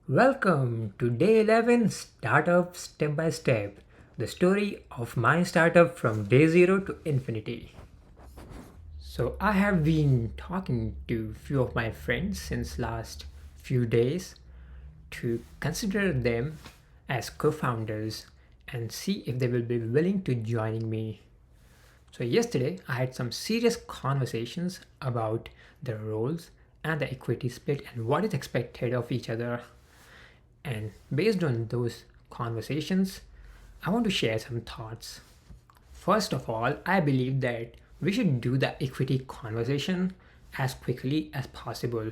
Welcome to day 11 Startup Step by Step, the story of my startup from day 0 to infinity. So I have been talking to few of my friends since last few days to consider them as co-founders and see if they will be willing to joining me. So yesterday I had some serious conversations about the roles and the equity split and what is expected of each other. And based on those conversations, I want to share some thoughts. First of all, I believe that we should do the equity conversation as quickly as possible.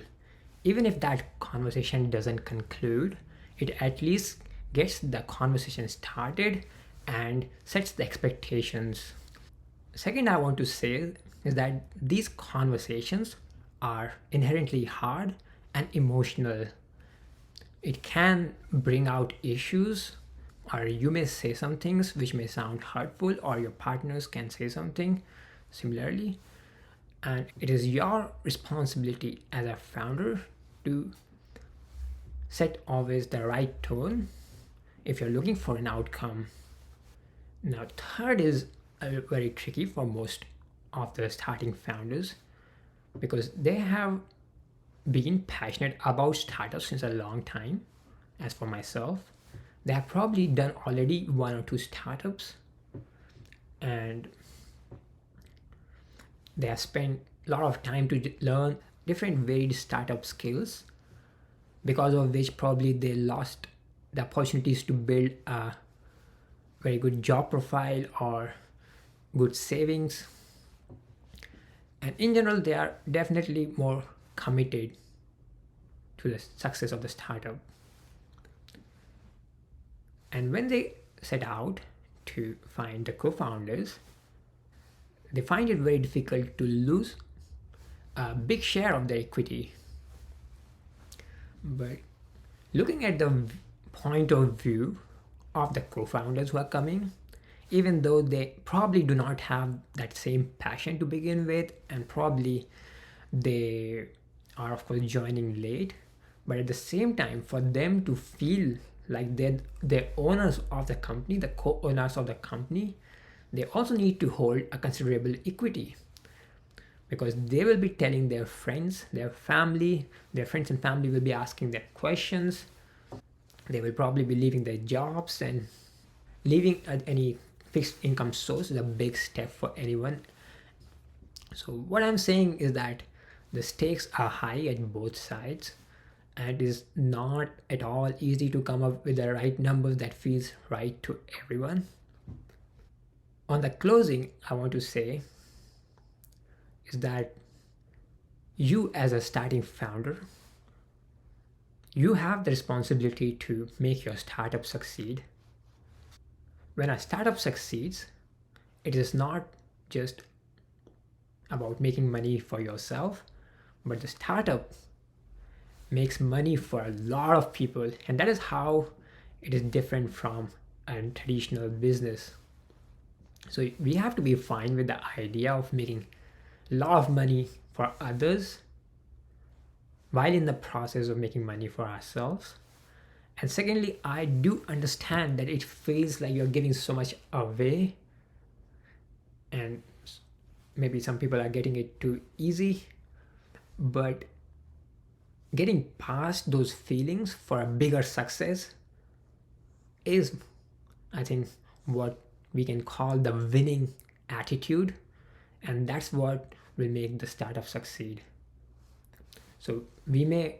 Even if that conversation doesn't conclude, it at least gets the conversation started and sets the expectations. Second, I want to say is that these conversations are inherently hard and emotional. It can bring out issues, or you may say some things which may sound hurtful, or your partners can say something similarly. And it is your responsibility as a founder to set always the right tone if you're looking for an outcome. Now, third is very tricky for most of the starting founders because they have been passionate about startups since a long time. As for myself, they have probably done already one or two startups and they have spent a lot of time to learn different varied startup skills, because of which probably they lost the opportunities to build a very good job profile or good savings. And in general, they are definitely more committed to the success of the startup. And when they set out to find the co-founders, they find it very difficult to lose a big share of their equity. But looking at the point of view of the co-founders who are coming, even though they probably do not have that same passion to begin with, and probably they are of course joining late, but at the same time for them to feel like they're owners of the company, the co-owners of the company, they also need to hold a considerable equity, because they will be telling their friends, their family, their friends and family will be asking them questions. They will probably be leaving their jobs, and leaving any fixed income source is a big step for anyone. So what I'm saying is that the stakes are high at both sides, and it is not at all easy to come up with the right numbers that feels right to everyone. On the closing, I want to say is that you as a starting founder, you have the responsibility to make your startup succeed. When a startup succeeds, it is not just about making money for yourself, but the startup makes money for a lot of people, and that is how it is different from a traditional business. So we have to be fine with the idea of making a lot of money for others while in the process of making money for ourselves. And secondly, I do understand that it feels like you're giving so much away, and maybe some people are getting it too easy, but getting past those feelings for a bigger success is, I think, what we can call the winning attitude, and that's what will make the startup succeed. So we may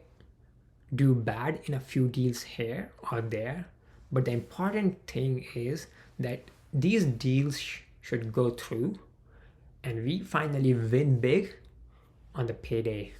do bad in a few deals here or there, but the important thing is that these deals should go through and we finally win big on the payday.